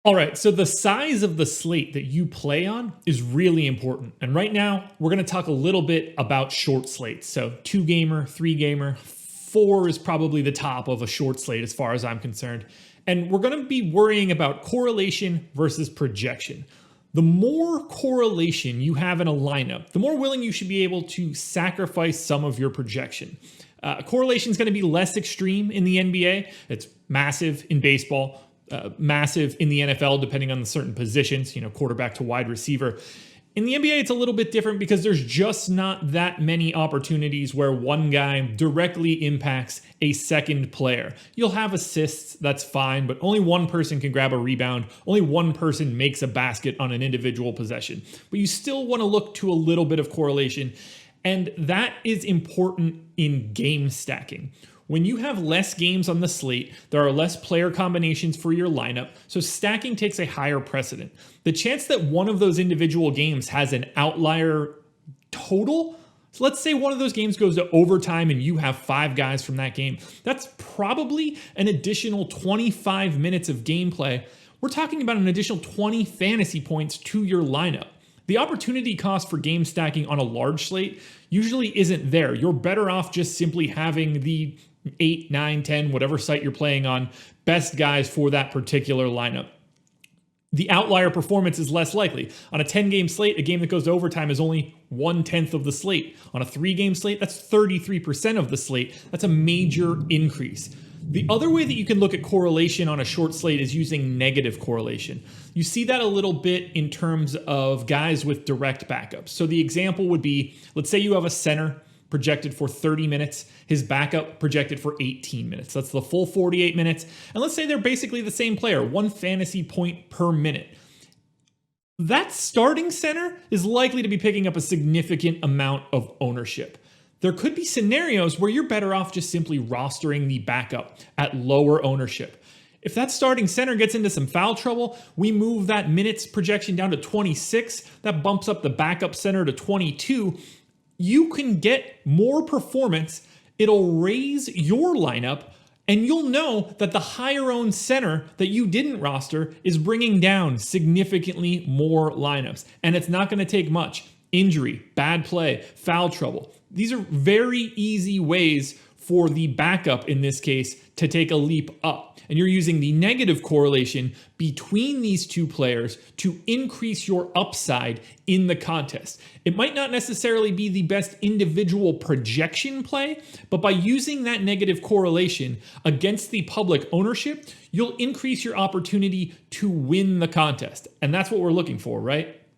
All right, so the size of the slate that you play on is really important. And right now, we're going to talk a little bit about short slates. So 2-gamer, 3-gamer, 4 is probably the top of a short slate as far as I'm concerned. And we're going to be worrying about correlation versus projection. The more correlation you have in a lineup, the more willing you should be able to sacrifice some of your projection. Correlation is going to be less extreme in the NBA. It's massive in baseball. Massive in the NFL, depending on the certain positions, quarterback to wide receiver. In the NBA, it's a little bit different because there's just not that many opportunities where one guy directly impacts a second player. You'll have assists, that's fine, but only one person can grab a rebound. Only one person makes a basket on an individual possession. But you still want to look to a little bit of correlation, and that is important in game stacking. When you have less games on the slate, there are less player combinations for your lineup, so stacking takes a higher precedent. The chance that one of those individual games has an outlier total, so let's say one of those games goes to overtime and you have 5 guys from that game, that's probably an additional 25 minutes of gameplay. We're talking about an additional 20 fantasy points to your lineup. The opportunity cost for game stacking on a large slate usually isn't there. You're better off just simply having the 8, 9, 10, whatever site you're playing on, best guys for that particular lineup. The outlier performance is less likely. On a 10-game slate, a game that goes to overtime is only 1/10 of the slate. On a 3-game slate, that's 33% of the slate. That's a major increase. The other way that you can look at correlation on a short slate is using negative correlation. You see that a little bit in terms of guys with direct backups. So the example would be, let's say you have a center projected for 30 minutes, his backup projected for 18 minutes. That's the full 48 minutes. And let's say they're basically the same player, 1 fantasy point per minute. That starting center is likely to be picking up a significant amount of ownership. There could be scenarios where you're better off just simply rostering the backup at lower ownership. If that starting center gets into some foul trouble, we move that minutes projection down to 26. That bumps up the backup center to 22. You can get more performance. It'll raise your lineup, and you'll know that the higher owned center that you didn't roster is bringing down significantly more lineups. And it's not going to take much. Injury, bad play, foul trouble. These are very easy ways for the backup, in this case, to take a leap up. And you're using the negative correlation between these two players to increase your upside in the contest. It might not necessarily be the best individual projection play, but by using that negative correlation against the public ownership, you'll increase your opportunity to win the contest. And that's what we're looking for, right?